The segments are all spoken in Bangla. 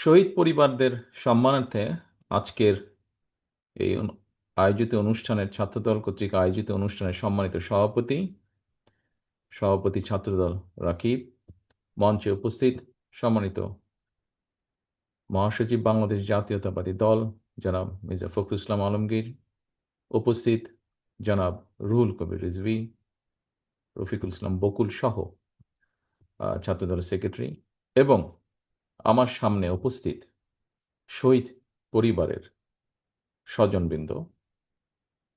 শহীদ পরিবারদের সম্মানার্থে আজকের এই আয়োজিত অনুষ্ঠানের ছাত্রদল কর্তৃক আয়োজিত অনুষ্ঠানের সম্মানিত সভাপতি ছাত্রদল রাকিব, মঞ্চে উপস্থিত সম্মানিত মহাসচিব বাংলাদেশ জাতীয়তাবাদী দল জনাব মির্জা ফখরুল ইসলাম আলমগীর, উপস্থিত জনাব রুহুল কবির রিজভী, রফিকুল ইসলাম বকুল সহ ছাত্রদলের সেক্রেটারি এবং আমার সামনে উপস্থিত শহীদ পরিবারের স্বজনবৃন্দ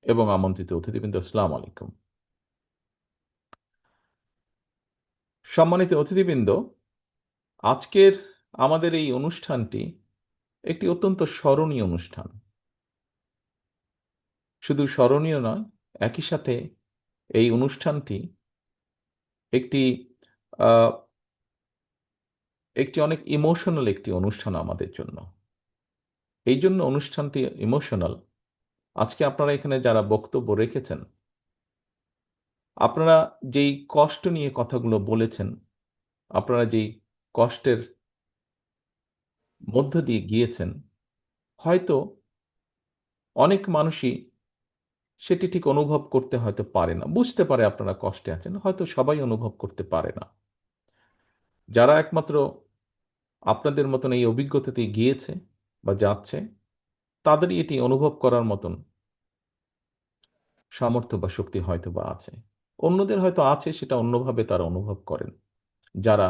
এবং আমন্ত্রিত অতিথিবৃন্দ, আসসালামু আলাইকুম। সম্মানিত অতিথিবৃন্দ, আজকের আমাদের এই অনুষ্ঠানটি একটি অত্যন্ত স্মরণীয় অনুষ্ঠান। শুধু স্মরণীয় নয়, একই সাথে এই অনুষ্ঠানটি একটি আহ, একটি অনেক ইমোশনাল একটি অনুষ্ঠান আমাদের জন্য। এই জন্য অনুষ্ঠানটি ইমোশনাল। আজকে আপনারা এখানে যারা বক্তব্য রেখেছেন, আপনারা যেই কষ্ট নিয়ে কথাগুলো বলেছেন, আপনারা যেই কষ্টের মধ্য দিয়ে গিয়েছেন, হয়তো অনেক মানুষই সেটি ঠিক অনুভব করতে হয়তো পারে না, বুঝতে পারে আপনারা কষ্টে আছেন, হয়তো সবাই অনুভব করতে পারে না। যারা একমাত্র আপনাদের মতন এই অভিজ্ঞতাতে গিয়েছে বা যাচ্ছে, তাদেরই এটি অনুভব করার মতন সামর্থ্য বা শক্তি হয়তো বা আছে। অন্যদের হয়তো আছে, সেটা অন্যভাবে তারা অনুভব করেন, যারা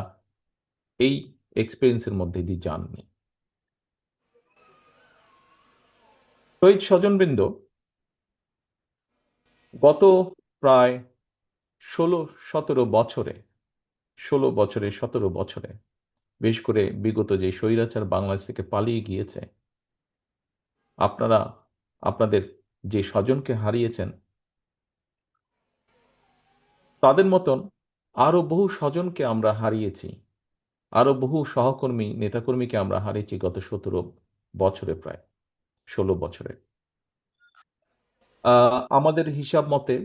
এই এক্সপিরিয়েন্সের মধ্যে দিয়ে যাননি। শহীদ স্বজনবৃন্দ, গত প্রায় 16-17 বছরে 17 বছরে, বিশেষ করে বিগত যে স্বৈরাচার বাংলাদেশ থেকে পালিয়ে গিয়েছে, আপনারা আপনাদের যে স্বজনকে হারিয়েছেন, তাদের মতন আরো বহু স্বজনকে আমরা হারিয়েছি, আরো বহু সহকর্মী নেতাকর্মীকে আমরা হারিয়েছি গত 17 বছরে, প্রায় 16 বছরে। আমাদের হিসাব মতে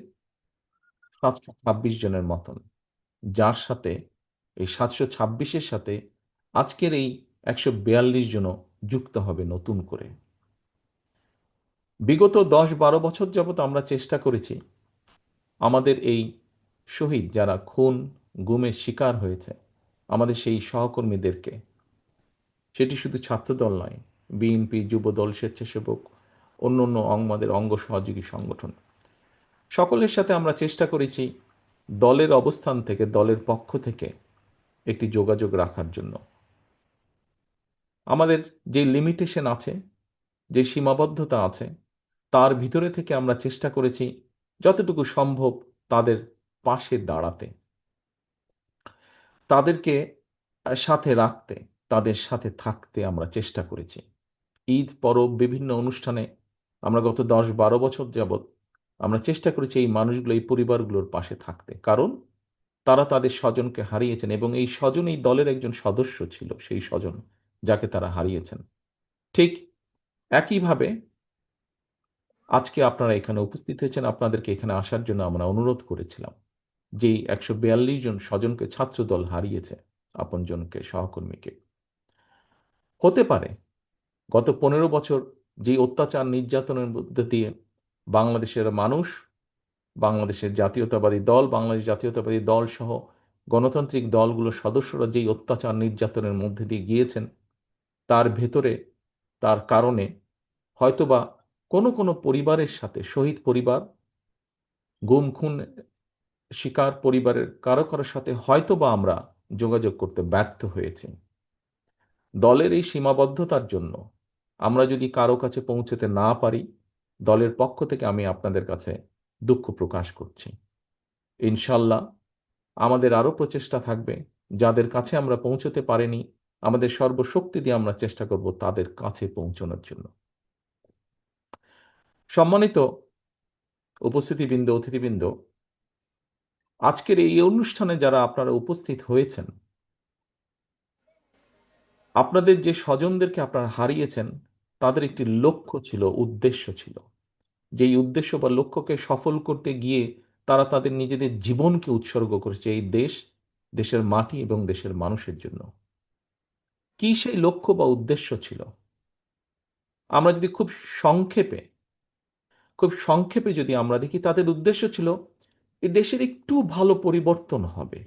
726 জনের মতন, যার সাথে এই 726-এর সাথে আজকের এই 142 জনও যুক্ত হবে নতুন করে। বিগত 10-12 বছর যাবৎ আমরা চেষ্টা করেছি আমাদের এই শহীদ যারা খুন গুমের শিকার হয়েছে, আমাদের সেই সহকর্মীদেরকে, সেটি শুধু ছাত্রদল নয়, বিএনপি, যুবদল, স্বেচ্ছাসেবক, অন্য অন্য আমাদের অঙ্গ সহযোগী সংগঠন, সকলের সাথে আমরা চেষ্টা করেছি দলের অবস্থান থেকে, দলের পক্ষ থেকে একটি যোগাযোগ রাখার জন্য। আমাদের যে লিমিটেশন আছে, যে সীমাবদ্ধতা আছে, তার ভিতরে থেকে আমরা চেষ্টা করেছি যতটুকু সম্ভব তাদের পাশে দাঁড়াতে, তাদেরকে সাথে রাখতে, তাদের সাথে থাকতে আমরা চেষ্টা করেছি। ঈদ পরব বিভিন্ন অনুষ্ঠানে আমরা গত 10-12 বছর যাবৎ আমরা চেষ্টা করেছি এই মানুষগুলো, এই পরিবারগুলোর পাশে থাকতে, কারণ তারা তাদের স্বজনকে হারিয়েছেন এবং এই স্বজন এই দলের একজন সদস্য ছিল, সেই স্বজন যাকে তারা হারিয়েছেন। ঠিক একইভাবে আজকে আপনারা এখানে উপস্থিত হয়েছেন, আপনাদেরকে এখানে আসার জন্য আমরা অনুরোধ করেছিলাম। যেই 142 জন স্বজনকে ছাত্রদল হারিয়েছে, আপনজনকে, সহকর্মীকে, হতে পারে গত 15 বছর যে অত্যাচার নির্যাতনের মধ্যে দিয়ে বাংলাদেশের মানুষ, বাংলাদেশের জাতীয়তাবাদী দল, বাংলাদেশ জাতীয়তাবাদী দল সহ গণতান্ত্রিক দলগুলোর সদস্যরা যেই অত্যাচার নির্যাতনের মধ্যে দিয়ে গিয়েছেন, তার ভেতরে, তার কারণে হয়তোবা কোনো কোনো পরিবারের সাথে, শহীদ পরিবার, গুম খুন শিকার পরিবারের কারো কারোর সাথে হয়তোবা আমরা যোগাযোগ করতে ব্যর্থ হয়েছি। দলের এই সীমাবদ্ধতার জন্য আমরা যদি কারো কাছে পৌঁছতে না পারি, দলের পক্ষ থেকে আমি আপনাদের কাছে দুঃখ প্রকাশ করছি। ইনশাল্লাহ আমাদের আরও প্রচেষ্টা থাকবে, যাদের কাছে আমরা পৌঁছতে পারিনি আমাদের সর্বশক্তি দিয়ে আমরা চেষ্টা করব তাদের কাছে পৌঁছানোর জন্য। সম্মানিত উপস্থিতিবৃন্দ, অতিথিবৃন্দ, আজকের এই অনুষ্ঠানে যারা আপনারা উপস্থিত হয়েছেন, আপনাদের যে স্বজনদেরকে আপনারা হারিয়েছেন, তাদের একটি লক্ষ্য ছিল, উদ্দেশ্য ছিল। যেই উদ্দেশ্য বা লক্ষ্যকে সফল করতে গিয়ে তারা তাদের নিজেদের জীবনকে উৎসর্গ করেছে এই দেশ, দেশের মাটি এবং দেশের মানুষের জন্য। কি সেই লক্ষ্য বা উদ্দেশ্য ছিল? আমরা যদি সংক্ষেপে খুব সংক্ষেপে যদি আমরা দেখি, তাদের উদ্দেশ্য ছিল এই দেশের একটু ভালো পরিবর্তন হবে,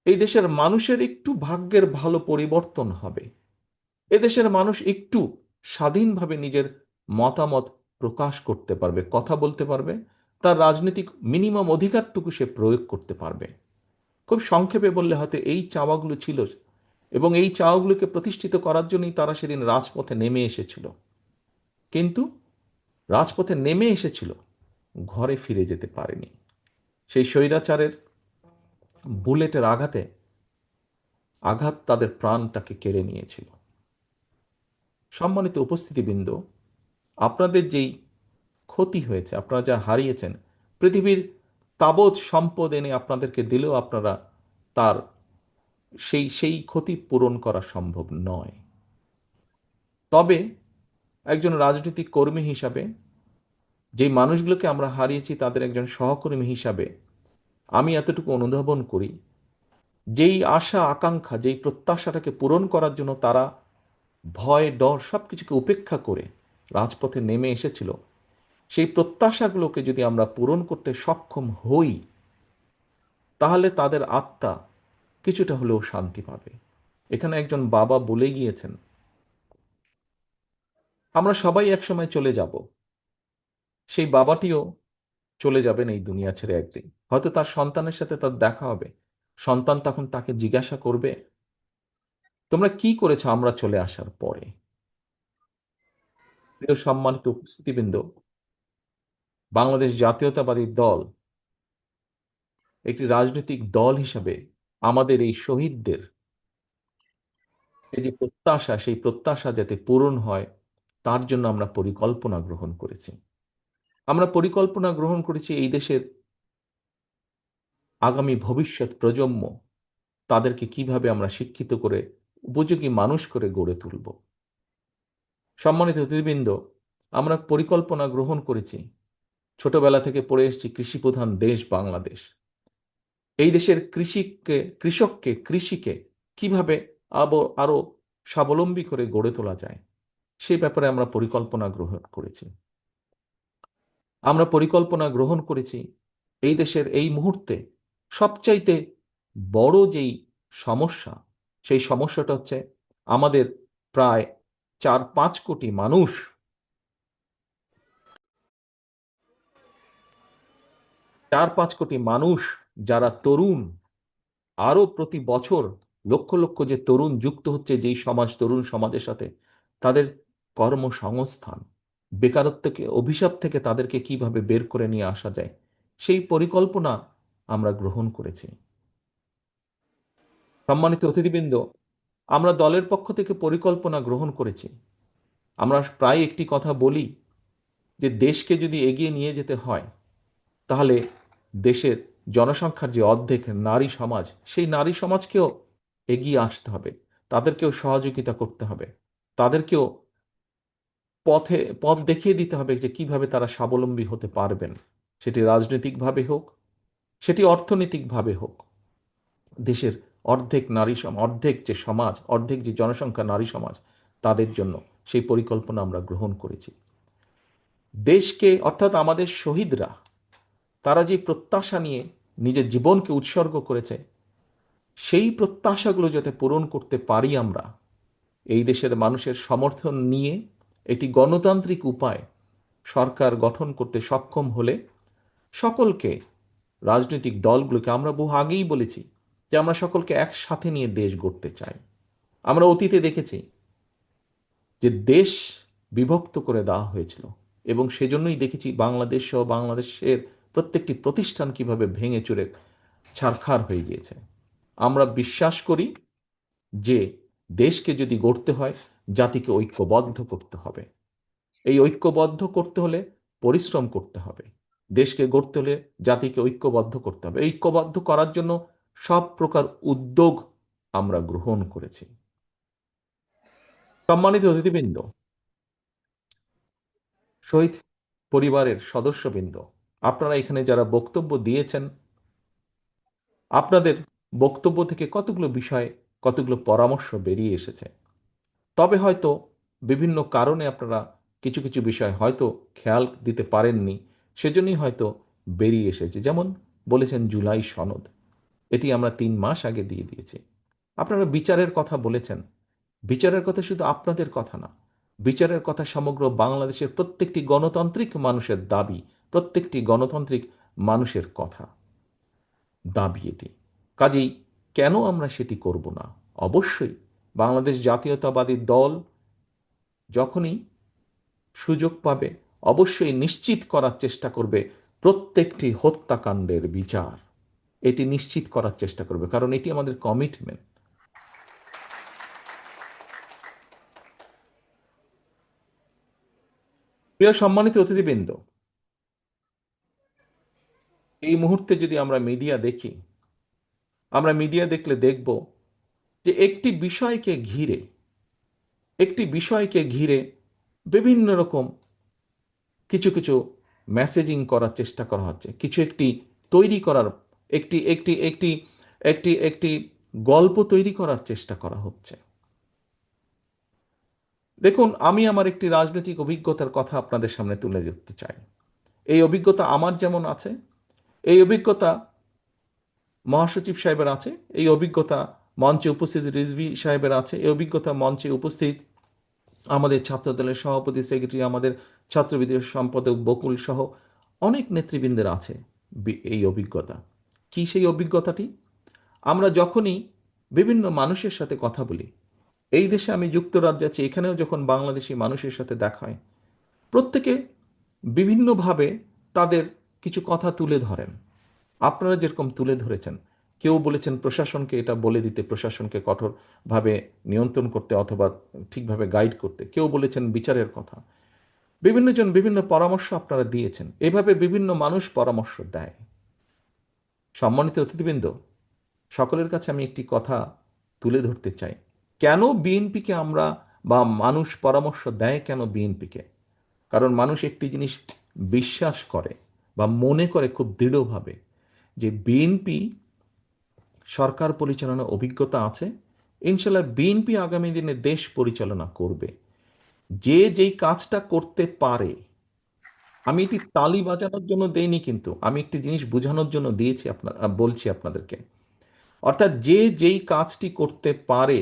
এই দেশের মানুষের একটু ভাগ্যের ভালো পরিবর্তন হবে, এদেশের মানুষ একটু স্বাধীনভাবে নিজের মতামত প্রকাশ করতে পারবে, কথা বলতে পারবে, তার রাজনৈতিক মিনিমাম অধিকারটুকু সে প্রয়োগ করতে পারবে। খুব সংক্ষেপে বললে হয়তো এই চাওয়াগুলো ছিল, এবং এই চাওয়াগুলোকে প্রতিষ্ঠিত করার জন্যই তারা সেদিন রাজপথে নেমে এসেছিল। কিন্তু রাজপথে নেমে এসেছিল, ঘরে ফিরে যেতে পারেনি। সেই স্বৈরাচারের বুলেটের আঘাত তাদের প্রাণটাকে কেড়ে নিয়েছিল। সম্মানিত উপস্থিতিবৃন্দ, আপনাদের যেই ক্ষতি হয়েছে, আপনারা যা হারিয়েছেন, পৃথিবীর তাবৎ সম্পদ এনে আপনাদেরকে দিলেও আপনারা তার সেই সেই ক্ষতি পূরণ করা সম্ভব নয়। তবে একজন রাজনৈতিক কর্মী হিসাবে, যেই মানুষগুলোকে আমরা হারিয়েছি তাদের একজন সহকর্মী হিসাবে, আমি এতটুকু অনুধাবন করি, যেই আশা আকাঙ্ক্ষা, যেই প্রত্যাশাটাকে পূরণ করার জন্য তারা ভয় ডর সব কিছুকে উপেক্ষা করে রাজপথে নেমে এসেছিল, সেই প্রত্যাশাগুলোকে যদি আমরা পূরণ করতে সক্ষম হই, তাহলে তাদের আত্মা কিছুটা হলেও শান্তি পাবে। এখানে একজন বাবা বলে গিয়েছেন, আমরা সবাই একসময় চলে যাব, সেই বাবাটিও চলে যাবেন এই দুনিয়া ছেড়ে একদিন। হয়তো তার সন্তানের সাথে তার দেখা হবে, সন্তান তখন তাকে জিজ্ঞাসা করবে, তোমরা কি করেছো আমরা চলে আসার পরে? প্রিয় সম্মানিত উপস্থিতিবৃন্দ, বাংলাদেশ জাতীয়তাবাদী দল একটি রাজনৈতিক দল হিসাবে আমাদের এই শহীদদের এই যে প্রত্যাশা, সেই প্রত্যাশা যাতে পূরণ হয় তার জন্য আমরা পরিকল্পনা গ্রহণ করেছি। আমরা পরিকল্পনা গ্রহণ করেছি এই দেশের আগামী ভবিষ্যৎ প্রজন্ম, তাদেরকে কিভাবে আমরা শিক্ষিত করে উপযোগী মানুষ করে গড়ে তুলব। সম্মানিত অতিথিবৃন্দ, আমরা পরিকল্পনা গ্রহণ করেছি, ছোটবেলা থেকে পড়ে এসেছি কৃষিপ্রধান দেশ বাংলাদেশ। এই দেশের কৃষিকে কিভাবে আরো স্বাবলম্বী করে গড়ে তোলা যায়, সেই ব্যাপারে আমরা পরিকল্পনা গ্রহণ করেছি। আমরা পরিকল্পনা গ্রহণ করেছি এই দেশের এই মুহূর্তে সবচাইতে বড় যেই সমস্যা, সেই সমস্যাটা হচ্ছে আমাদের প্রায় 4-5 কোটি মানুষ, 4-5 কোটি মানুষ যারা তরুণ, আরো প্রতি বছর লক্ষ লক্ষ যে তরুণ যুক্ত হচ্ছে যেই তরুণ সমাজের সাথে, তাদের কর্মসংস্থান, বেকারত্বকে অভিশাপ থেকে তাদেরকে কিভাবে বের করে নিয়ে আসা যায়, সেই পরিকল্পনা আমরা গ্রহণ করেছি। সম্মানিত অতিথিবৃন্দ, আমরা দলের পক্ষ থেকে পরিকল্পনা গ্রহণ করেছি। আমরা প্রায় একটি কথা বলি যে দেশকে যদি এগিয়ে নিয়ে যেতে হয়, তাহলে দেশের জনসংখ্যার যে অর্ধেক নারী সমাজ, সেই নারী সমাজকেও এগিয়ে আসতে হবে, তাদেরকেও সহযোগিতা করতে হবে, তাদেরকেও পথ দেখিয়ে দিতে হবে যে কিভাবে তারা স্বাবলম্বী হতে পারবেন। সেটি রাজনৈতিকভাবে হোক, সেটি অর্থনৈতিকভাবে হোক। দেশের অর্ধেক যে সমাজ, অর্ধেক যে জনসংখ্যা নারী সমাজ, তাদের জন্য সেই পরিকল্পনা আমরা গ্রহণ করেছি। দেশকে, অর্থাৎ আমাদের শহীদরা, তারা যে প্রত্যাশা নিয়ে নিজের জীবনকে উৎসর্গ করেছে, সেই প্রত্যাশাগুলো যাতে পূরণ করতে পারি আমরা, এই দেশের মানুষের সমর্থন নিয়ে একটি গণতান্ত্রিক উপায় সরকার গঠন করতে সক্ষম হলে, সকলকে, রাজনৈতিক দলগুলোকে আমরা বহু আগেই বলেছি যে আমরা সকলকে একসাথে নিয়ে দেশ গড়তে চাই। আমরা অতীতে দেখেছি যে দেশ বিভক্ত করে দেওয়া হয়েছিল, এবং সেজন্যই দেখেছি বাংলাদেশ সহ বাংলাদেশের প্রত্যেকটি প্রতিষ্ঠান কিভাবে ভেঙে চুরে ছারখার হয়ে গিয়েছে। আমরা বিশ্বাস করি যে দেশকে যদি গড়তে হয়, জাতিকে ঐক্যবদ্ধ করতে হবে। এই ঐক্যবদ্ধ করতে হলে পরিশ্রম করতে হবে। দেশকে গড়তে হলে জাতিকে ঐক্যবদ্ধ করতে হবে। ঐক্যবদ্ধ করার জন্য সব প্রকার উদ্যোগ আমরা গ্রহণ করেছি। সম্মানিত অতিথিবৃন্দ, শহীদ পরিবারের সদস্যবৃন্দ, আপনারা এখানে যারা বক্তব্য দিয়েছেন, আপনাদের বক্তব্য থেকে কতগুলো বিষয়, কতগুলো পরামর্শ বেরিয়ে এসেছে। তবে হয়তো বিভিন্ন কারণে আপনারা কিছু কিছু বিষয় হয়তো খেয়াল দিতে পারেননি, সেজন্যই হয়তো বেরিয়ে এসেছে। যেমন বলেছেন জুলাই সনদ, এটি আমরা 3 মাস আগে দিয়ে দিয়েছি। আপনারা বিচারের কথা বলেছেন, বিচারের কথা শুধু আপনাদের কথা না, বিচারের কথা সমগ্র বাংলাদেশের প্রত্যেকটি গণতান্ত্রিক মানুষের দাবি, প্রত্যেকটি গণতান্ত্রিক মানুষের কথা, দাবি এটি। কাজেই কেন আমরা সেটি করব না? অবশ্যই বাংলাদেশ জাতীয়তাবাদী দল যখনই সুযোগ পাবে অবশ্যই নিশ্চিত করার চেষ্টা করবে প্রত্যেকটি হত্যাকাণ্ডের বিচার। এটি নিশ্চিত করার চেষ্টা করবে, কারণ এটি আমাদের কমিটমেন্ট। প্রিয় সম্মানিত অতিথিবৃন্দ, এই মুহূর্তে যদি আমরা মিডিয়া দেখি, আমরা মিডিয়া দেখলে দেখব যে একটি বিষয়কে ঘিরে বিভিন্ন রকম কিছু কিছু মেসেজিং করার চেষ্টা করা হচ্ছে, কিছু একটি তৈরি করার, একটি একটি একটি একটি একটি গল্প তৈরি করার চেষ্টা করা হচ্ছে। দেখুন, আমি আমার একটি রাজনৈতিক অভিজ্ঞতার কথা আপনাদের সামনে তুলে ধরতে চাই। এই অভিজ্ঞতা আমার যেমন আছে, এই অভিজ্ঞতা মহাসচিব সাহেবের আছে, এই অভিজ্ঞতা মঞ্চে উপস্থিত রিজভী সাহেবের আছে, এই অভিজ্ঞতা মঞ্চে উপস্থিত আমাদের ছাত্রদলের সভাপতি, সেক্রেটারি, আমাদের ছাত্রবিদের সম্পাদক বকুল সহ অনেক নেতৃবৃন্দের আছে এই অভিজ্ঞতা। কি সেই অভিজ্ঞতাটি? আমরা যখনই বিভিন্ন মানুষের সাথে কথা বলি, এই দেশে আমি যুক্তরাজ্যে আছি, এখানেও যখন বাংলাদেশি মানুষের সাথে দেখা হয়, প্রত্যেকে বিভিন্নভাবে তাদের কিছু কথা তুলে ধরেন। আপনারা যেরকম তুলে ধরেছেন, কেউ বলেছেন প্রশাসনকে এটা বলে দিতে, প্রশাসনকে কঠোরভাবে নিয়ন্ত্রণ করতে অথবা ঠিকভাবে গাইড করতে, কেউ বলেছেন বিচারের কথা। বিভিন্নজন বিভিন্ন পরামর্শ আপনারা দিয়েছেন, এভাবে বিভিন্ন মানুষ পরামর্শ দেয়। সম্মানিত অতিথিবৃন্দ, সকলের কাছে আমি একটি কথা তুলে ধরতে চাই। কেন বিএনপিকে আমরা, বা মানুষ পরামর্শ দেয় কেন বিএনপিকে? কারণ মানুষ একটি জিনিস বিশ্বাস করে বা মনে করে খুব দৃঢ়ভাবে, যে বিএনপি সরকার পরিচালনার অভিজ্ঞতা আছে, ইনশাল্লাহ বিএনপি আগামী দিনে দেশ পরিচালনা করবে। যে যেই কাজটা করতে পারে, আমি এটি তালি বাজানোর জন্য দেইনি, কিন্তু আমি একটি জিনিস বোঝানোর জন্য দিয়েছি, বলছি আপনাদেরকে। অর্থাৎ যে যেই কাজটি করতে পারে,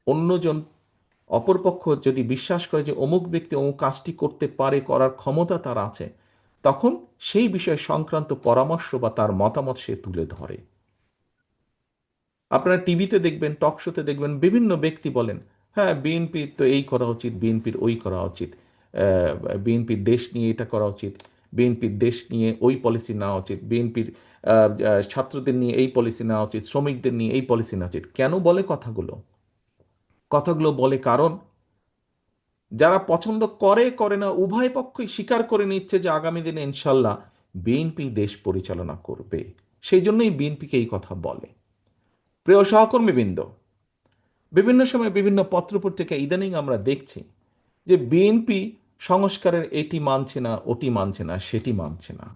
অন্যজন, অপরপক্ষ যদি বিশ্বাস করে যে অমুক ব্যক্তি অমুক কাজটি করতে পারে, করার ক্ষমতা তার আছে, তখন সেই বিষয় সংক্রান্ত পরামর্শ বা তার মতামত সে তুলে ধরে। আপনারা টিভিতে দেখবেন, টক শোতে দেখবেন, বিভিন্ন ব্যক্তি বলেন, হ্যাঁ বিএনপির তো এই করা উচিত, বিএনপির ওই করা উচিত, বিএনপির দেশ নিয়ে এটা করা উচিত, বিএনপির দেশ নিয়ে ওই পলিসি নেওয়া উচিত, বিএনপির ছাত্রদের নিয়ে এই পলিসি নেওয়া উচিত, শ্রমিকদের নিয়ে এই পলিসি নেওয়া উচিত। কেন বলে কথাগুলো? কথাগুলো বলে কারণ যারা পছন্দ করে করে না উভয় পক্ষই স্বীকার করে নিচ্ছে যে আগামী দিনে ইনশাল্লাহ বিএনপি দেশ পরিচালনা করবে। সেই জন্যই বিএনপিকে এই কথা বলে। প্রিয় সহকর্মীবৃন্দ, বিভিন্ন সময় বিভিন্ন পত্রপত্রিকা ইদানিং আমরা দেখছি যে বিএনপি সংস্কারের এটি মানছে না, ওটি মানছে না, সেটি মানছে না।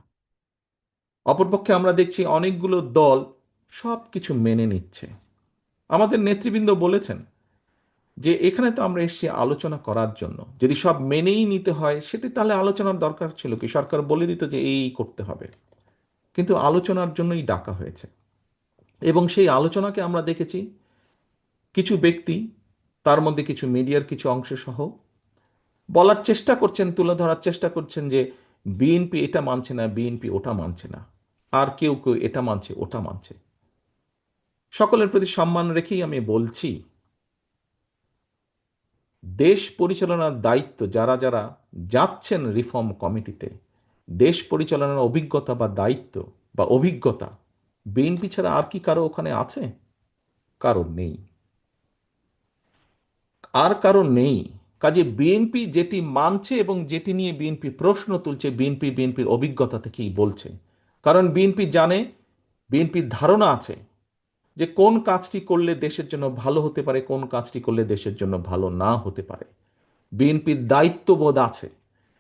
অপরপক্ষে আমরা দেখছি অনেকগুলো দল সব কিছু মেনে নিচ্ছে। আমাদের নেতৃবৃন্দ বলেছেন যে এখানে তো আমরা এসেছি আলোচনা করার জন্য, যদি সব মেনেই নিতে হয় সেটি তাহলে আলোচনার দরকার ছিল কি? সরকার বলে দিত যে এই করতে হবে, কিন্তু আলোচনার জন্যই ডাকা হয়েছে। এবং সেই আলোচনাকে আমরা দেখেছি কিছু ব্যক্তি, তার মধ্যে কিছু মিডিয়ার কিছু অংশ সহ, বলার চেষ্টা করছেন, তুলে ধরার চেষ্টা করছেন যে বিএনপি এটা মানছে না, বিএনপি ওটা মানছে না, আর কেউ কেউ এটা মানছে, ওটা মানছে। সকলের প্রতি সম্মান রেখেই আমি বলছি, দেশ পরিচালনার দায়িত্ব যারা যারা যাচ্ছেন রিফর্ম কমিটিতে, দেশ পরিচালনার অভিজ্ঞতা বা দায়িত্ব বা অভিজ্ঞতা বিএনপি ছাড়া আর কি কারো ওখানে আছে? কারণ নেই, আর কারণ নেই। কাজে বিএনপি যেটি মানছে এবং যেটি নিয়ে বিএনপি প্রশ্ন তুলছে, বিএনপির অভিজ্ঞতা থেকেই বলছে। কারণ বিএনপি জানে, বিএনপির ধারণা আছে যে কোন কাজটি করলে দেশের জন্য ভালো হতে পারে, কোন কাজটি করলে দেশের জন্য ভালো না হতে পারে। বিএনপির দায়িত্ববোধ আছে,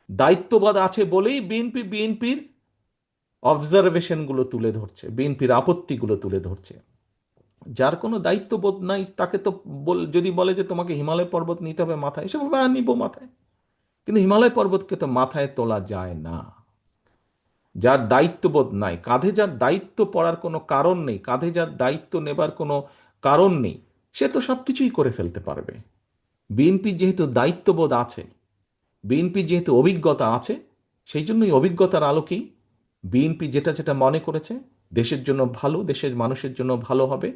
দায়িত্ববোধ আছে বলেই বিএনপির অবজারভেশনগুলো তুলে ধরছে, বিএনপির আপত্তিগুলো তুলে ধরছে। যার কোনো দায়িত্ববোধ নাই তাকে তো যদি বলে যে তোমাকে হিমালয় পর্বত নিতে হবে মাথায়, সে বলবে নিব মাথায়। কিন্তু হিমালয় পর্বতকে তো মাথায় তোলা যায় না। যার দায়িত্ববোধ নাই, কাঁধে যার দায়িত্ব পড়ার কোনো কারণ নেই, কাঁধে যার দায়িত্ব নেবার কোনো কারণ নেই, সে তো সব কিছুই করে ফেলতে পারবে। বিএনপির যেহেতু দায়িত্ববোধ আছে, বিএনপির যেহেতু অভিজ্ঞতা আছে, সেই জন্যই অভিজ্ঞতার আলোকেই বিএনপি যেটা যেটা মনে করেছে দেশের জন্য ভালো, দেশের মানুষের জন্য ভালো হবে,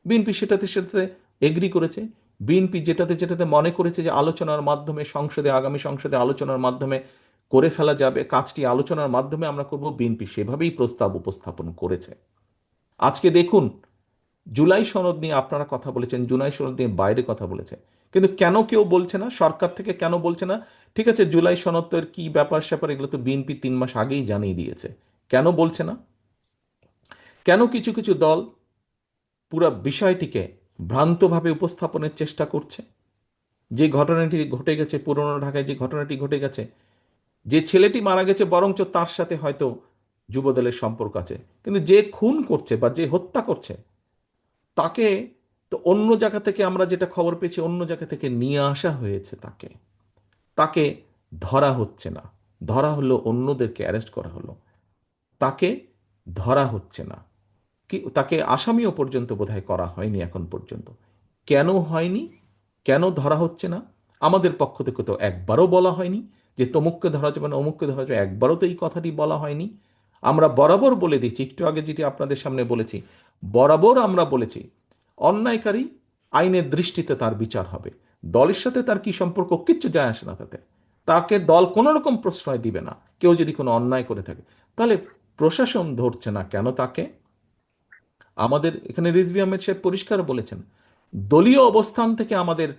বিএনপি সেটাতে সেটাতে এগ্রি করেছে। বিএনপি যেটাতে যেটাতে মনে করেছে যে আলোচনার মাধ্যমে সংসদে, আগামী সংসদে আলোচনার মাধ্যমে করে ফেলা যাবে, কাজটি আলোচনার মাধ্যমে আমরা করব, বিএনপি সেভাবেই প্রস্তাব উপস্থাপন করেছে। আজকে দেখুন, জুলাই সনদ নিয়ে আপনারা কথা বলেছেন, জুলাই সনদ নিয়ে বাইরে কথা বলেছে, কিন্তু কেন কেউ বলছে না? সরকার থেকে কেন বলছে না? ঠিক আছে, জুলাই সনদ তো এর কি ব্যাপার স্যাপার, এগুলো তো বিএনপি 3 মাস আগেই জানিয়ে দিয়েছে। কেন বলছে না? কেন কিছু কিছু দল পুরো বিষয়টিকে ভ্রান্তভাবে উপস্থাপনের চেষ্টা করছে? যে ঘটনাটি ঘটে গেছে পুরনো ঢাকায়, যে ঘটনাটি ঘটে গেছে, যে ছেলেটি মারা গেছে বরঞ্চ তার সাথে হয়তো যুবদলের সম্পর্ক আছে, কিন্তু যে খুন করছে বা যে হত্যা করছে তাকে তো অন্য জায়গা থেকে, আমরা যেটা খবর পেয়েছি, অন্য জায়গা থেকে নিয়ে আসা হয়েছে। তাকে তাকে ধরা হচ্ছে না। ধরা হলো, অন্যদেরকে অ্যারেস্ট করা হলো, তাকে ধরা হচ্ছে না। কি তাকে আসামিও পর্যন্ত বোধহয় করা হয়নি এখন পর্যন্ত। কেন হয়নি? কেন ধরা হচ্ছে না? আমাদের পক্ষ থেকে তো একবারও বলা হয়নি যে তমুককে ধরা যাবে না, অমুককে ধরা যাবে, একবারও তো এই কথাটি বলা হয়নি। আমরা বরাবর বলে দিচ্ছি, একটু আগে যেটি আপনাদের সামনে বলেছি, বরাবর আমরা বলেছি অন্যায়কারী আইনের দৃষ্টিতে তার বিচার হবে। দলের সাথে তার কি সম্পর্ক, কিচ্ছু যায় আসে না তাতে। তাকে দল কোনো রকম প্রশ্রয় দিবে না। কেউ যদি কোনো অন্যায় করে থাকে, তাহলে প্রশাসন ধরছে না কেন তাকে? আমাদের এখানে রিজভী আহমেদ সাহেব পরিষ্কার বলেছেন, দলীয় অবস্থান থেকে আমাদের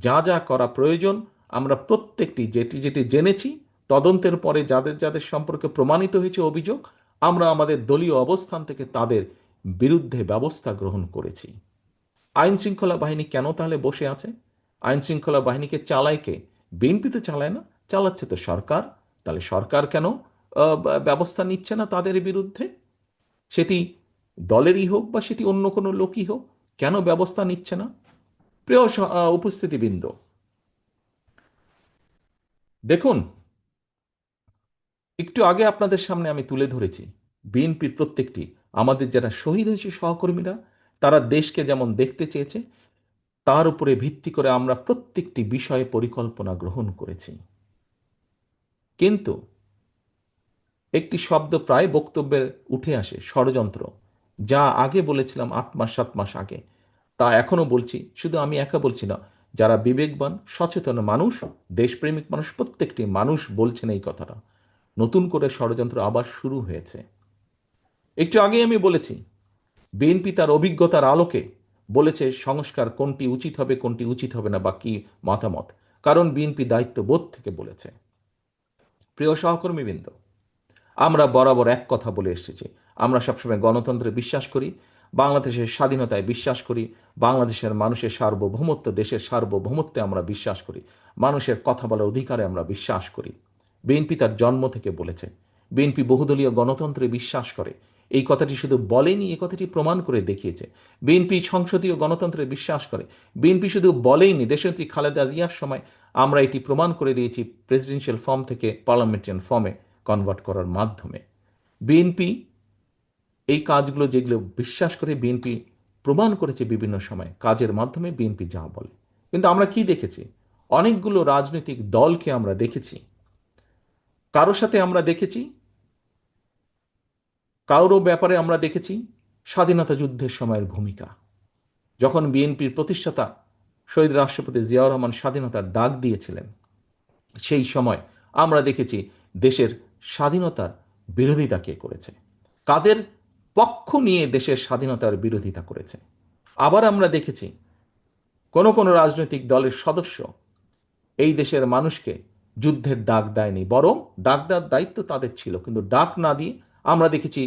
যা যা করা প্রয়োজন, আমরা প্রত্যেকটি যেটি যেটি জেনেছি, তদন্তের পরে যাদের যাদের সম্পর্কে প্রমাণিত হয়েছে অভিযোগ, আমরা আমাদের দলীয় অবস্থান থেকে তাদের বিরুদ্ধে ব্যবস্থা গ্রহণ করেছি। আইন শৃঙ্খলা বাহিনী কেন তাহলে বসে আছে? আইন শৃঙ্খলা বাহিনীকে চালায় কে? বিএনপি তো চালায় না, চালাচ্ছে তো সরকার। তাহলে সরকার কেন ব্যবস্থা নিচ্ছে না তাদের বিরুদ্ধে? সেটি দলেরই হোক বা সেটি অন্য কোনো লোকই হোক, কেন ব্যবস্থা নিচ্ছে না? প্রিয় উপস্থিতিবৃন্দ, দেখুন, একটু আগে আপনাদের সামনে আমি তুলে ধরেছি বিএনপির প্রত্যেকটি, আমাদের যারা শহীদ হয়েছে সহকর্মীরা, তারা দেশকে যেমন দেখতে চেয়েছে, তার উপরে ভিত্তি করে আমরা প্রত্যেকটি বিষয়ে পরিকল্পনা গ্রহণ করেছি। কিন্তু একটি শব্দ প্রায় বক্তব্যের উঠে আসে, ষড়যন্ত্র। যা আগে বলেছিলাম 8 মাস 7 মাস আগে, তা এখনো বলছি। শুধু আমি একা বলছি না, যারা বিবেকবান সচেতন মানুষ, দেশপ্রেমিক মানুষ, প্রত্যেকটি মানুষ বলছেন এই কথাটা। নতুন করে ষড়যন্ত্র আবার শুরু হয়েছে। একটু আগেই আমি বলেছি, বিএনপি তার অভিজ্ঞতার আলোকে বলেছে সংস্কার কোনটি উচিত হবে, কোনটি উচিত হবে না, বা কি মতামত। কারণ বিএনপি দায়িত্ববোধ থেকে বলেছে। প্রিয় সহকর্মীবৃন্দ, আমরা বরাবর এক কথা বলে এসেছি, আমরা সবসময় গণতন্ত্রে বিশ্বাস করি, বাংলাদেশের স্বাধীনতায় বিশ্বাস করি, বাংলাদেশের মানুষের সার্বভৌমত্ব, দেশের সার্বভৌমত্বে আমরা বিশ্বাস করি, মানুষের কথা বলার অধিকারে আমরা বিশ্বাস করি। বিএনপি তার জন্ম থেকে বলেছে, বিএনপি বহুদলীয় গণতন্ত্রে বিশ্বাস করে। এই কথাটি শুধু বলেনি, এই কথাটি প্রমাণ করে দেখিয়েছে। বিএনপি সংসদীয় গণতন্ত্রে বিশ্বাস করে। বিএনপি শুধু বলেইনি, দেশনেত্রী খালেদা জিয়ার সময় আমরা এটি প্রমাণ করে দিয়েছি প্রেসিডেন্সিয়াল ফর্ম থেকে পার্লামেন্টারিয়ান ফর্মে কনভার্ট করার মাধ্যমে। বিএনপি এই কাজগুলো যেগুলো বিশ্বাস করে, বিএনপি প্রমাণ করেছে বিভিন্ন সময় কাজের মাধ্যমে বিএনপি যা বলে। কিন্তু আমরা কি দেখেছি? অনেকগুলো রাজনৈতিক দলকে আমরা দেখেছি, কারোর সাথে আমরা দেখেছি, কারোর ব্যাপারে আমরা দেখেছি স্বাধীনতা যুদ্ধের সময়ের ভূমিকা। যখন বিএনপির প্রতিষ্ঠাতা শহীদ রাষ্ট্রপতি জিয়াউর রহমান স্বাধীনতার ডাক দিয়েছিলেন, সেই সময় আমরা দেখেছি দেশের স্বাধীনতার বিরোধিতা কে করেছে, কাদের পক্ষ নিয়ে দেশের স্বাধীনতার বিরোধিতা করেছে। আবার আমরা দেখেছি কোন কোন রাজনৈতিক দলের সদস্য এই দেশের মানুষকে যুদ্ধের ডাক দেয়নি, বরং ডাক দেওয়ার দায়িত্ব তাদের ছিল, কিন্তু ডাক না দিয়ে আমরা দেখেছি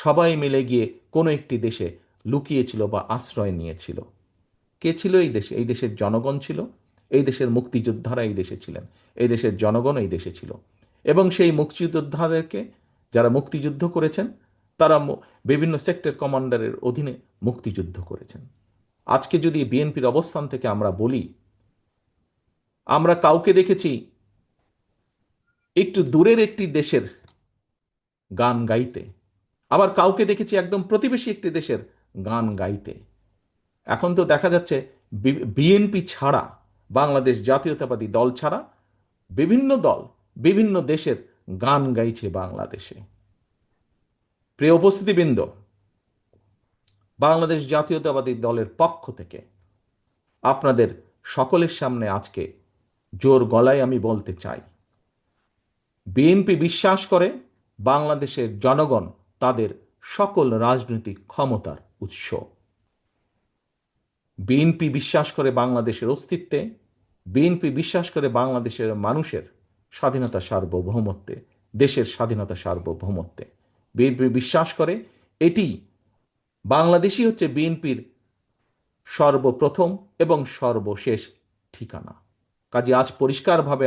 সবাই মিলে গিয়ে কোনো একটি দেশে লুকিয়েছিল বা আশ্রয় নিয়েছিল। কে ছিল এই দেশে? এই দেশের জনগণ ছিল। এই দেশের মুক্তিযোদ্ধারা এই দেশে ছিলেন। এই দেশের জনগণ এই দেশে ছিল। এবং সেই মুক্তিযোদ্ধাদেরকে, যারা মুক্তিযুদ্ধ করেছেন, তারা বিভিন্ন সেক্টর কমান্ডারের অধীনে মুক্তিযুদ্ধ করেছেন। আজকে যদি বিএনপির অবস্থান থেকে আমরা বলি, আমরা কাউকে দেখেছি একটু দূরের একটি দেশের গান গাইতে, আবার কাউকে দেখেছি একদম প্রতিবেশী একটি দেশের গান গাইতে। এখন তো দেখা যাচ্ছে বিএনপি ছাড়া, বাংলাদেশ জাতীয়তাবাদী দল ছাড়া বিভিন্ন দল বিভিন্ন দেশের গান গাইছে বাংলাদেশে। প্রিয় উপস্থিতিবৃন্দ, বাংলাদেশ জাতীয়তাবাদী দলের পক্ষ থেকে আপনাদের সকলের সামনে আজকে জোর গলায় আমি বলতে চাই, বিএনপি বিশ্বাস করে বাংলাদেশের জনগণ তাদের সকল রাজনৈতিক ক্ষমতার উৎস। বিএনপি বিশ্বাস করে বাংলাদেশের অস্তিত্বে, বিএনপি বিশ্বাস করে বাংলাদেশের মানুষের স্বাধীনতা সার্বভৌমত্বে, দেশের স্বাধীনতা সার্বভৌমত্বে। বিএনপি বিশ্বাস করে এটি বাংলাদেশই হচ্ছে বিএনপির সর্বপ্রথম এবং সর্বশেষ ঠিকানা। কাজে আজ পরিষ্কারভাবে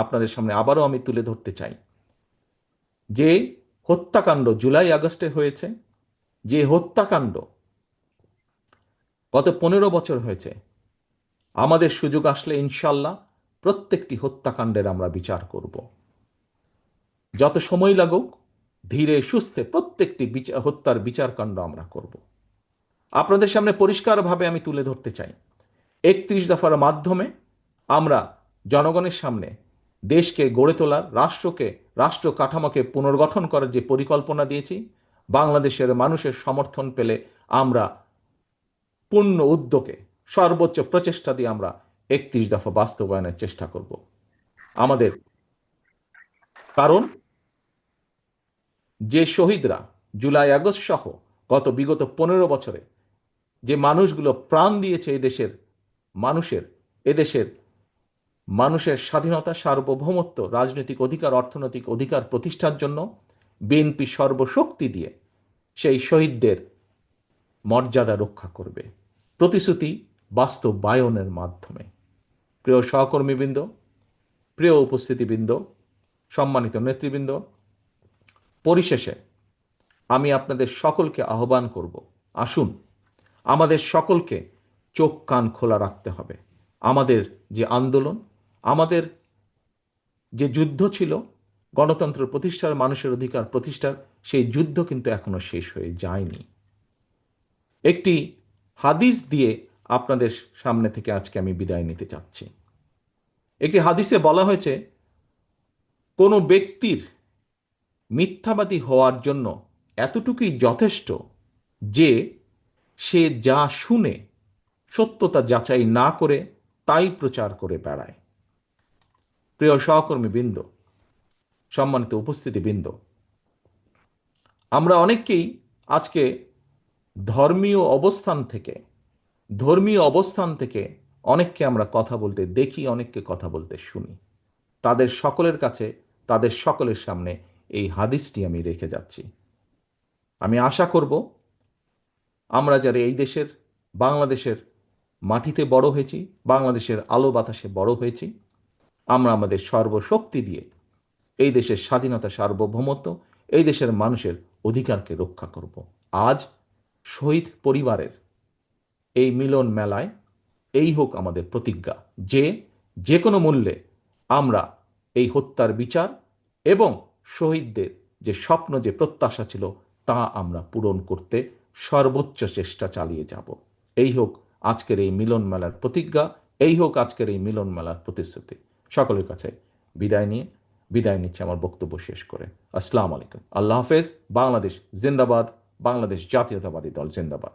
আপনাদের সামনে আবারও আমি তুলে ধরতে চাই যে হত্যাকাণ্ড জুলাই আগস্টে হয়েছে, যে হত্যাকাণ্ড গত 15 বছর হয়েছে, আমাদের সুযোগ আসলে ইনশাল্লাহ প্রত্যেকটি হত্যাকাণ্ডের আমরা বিচার করব। যত সময় লাগুক, ধীরে সুস্থে প্রত্যেকটি হত্যার বিচারকাণ্ড আমরা করব। আপনাদের সামনে পরিষ্কারভাবে আমি তুলে ধরতে চাই, 31 দফার মাধ্যমে আমরা জনগণের সামনে দেশকে গড়ে তোলার, রাষ্ট্র কাঠামোকে পুনর্গঠন করার যে পরিকল্পনা দিয়েছি, বাংলাদেশের মানুষের সমর্থন পেলে আমরা পূর্ণ উদ্যোগে সর্বোচ্চ প্রচেষ্টা দিয়ে আমরা 31 দফা বাস্তবায়নের চেষ্টা করব। আমাদের কারণ যে শহীদরা জুলাই আগস্ট সহ বিগত 15 বছরে যে মানুষগুলো প্রাণ দিয়েছে এদেশের মানুষের স্বাধীনতা, সার্বভৌমত্ব, রাজনৈতিক অধিকার, অর্থনৈতিক অধিকার প্রতিষ্ঠার জন্য বিএনপি সর্বশক্তি দিয়ে সেই শহীদদের মর্যাদা রক্ষা করবে, প্রতিশ্রুতি বাস্তবায়নের মাধ্যমে। প্রিয় সহকর্মীবৃন্দ, প্রিয় উপস্থিতিবৃন্দ, সম্মানিত নেতৃবৃন্দ, পরিশেষে আমি আপনাদের সকলকে আহ্বান করব, আসুন আমাদের সকলকে চোখ কান খোলা রাখতে হবে। আমাদের যে আন্দোলন, আমাদের যে যুদ্ধ ছিল গণতন্ত্র প্রতিষ্ঠার, মানুষের অধিকার প্রতিষ্ঠার, সেই যুদ্ধ কিন্তু এখনো শেষ হয়ে যায়নি। একটি হাদিস দিয়ে আপনাদের সামনে থেকে আজকে আমি বিদায় নিতে চাচ্ছি। একটি হাদিসে বলা হয়েছে, কোনো ব্যক্তির মিথ্যাবাদী হওয়ার জন্য এতটুকুই যথেষ্ট যে সে যা শুনে সত্যতা যাচাই না করে তাই প্রচার করে বেড়ায়। প্রিয় সহকর্মীবৃন্দ, সম্মানিত উপস্থিতিবৃন্দ, আমরা অনেককেই আজকে ধর্মীয় অবস্থান থেকে অনেককে আমরা কথা বলতে দেখি, অনেককে কথা বলতে শুনি। তাদের সকলের কাছে, তাদের সকলের সামনে এই হাদিসটি আমি রেখে যাচ্ছি। আমি আশা করব আমরা যারা এই দেশের, বাংলাদেশের মাটিতে বড় হয়েছি, বাংলাদেশের আলো বাতাসে বড় হয়েছি, আমরা আমাদের সর্বশক্তি দিয়ে এই দেশের স্বাধীনতা, সার্বভৌমত্ব, এই দেশের মানুষের অধিকারকে রক্ষা করব। আজ শহীদ পরিবারের এই মিলন মেলায় এই হোক আমাদের প্রতিজ্ঞা যে যে কোনো মূল্যে আমরা এই হত্যার বিচার এবং শহীদদের যে স্বপ্ন, যে প্রত্যাশা ছিল, তা আমরা পূরণ করতে সর্বোচ্চ চেষ্টা চালিয়ে যাব। এই হোক আজকের এই মিলন মেলার প্রতিজ্ঞা, এই হোক আজকের এই মিলন মেলার প্রতিশ্রুতি। সকলের কাছে বিদায় নিচ্ছে আমার বক্তব্য শেষ করে। আসসালামু আলাইকুম, আল্লাহ হাফেজ। বাংলাদেশ জিন্দাবাদ, বাংলাদেশ জাতীয়তাবাদী দল জিন্দাবাদ।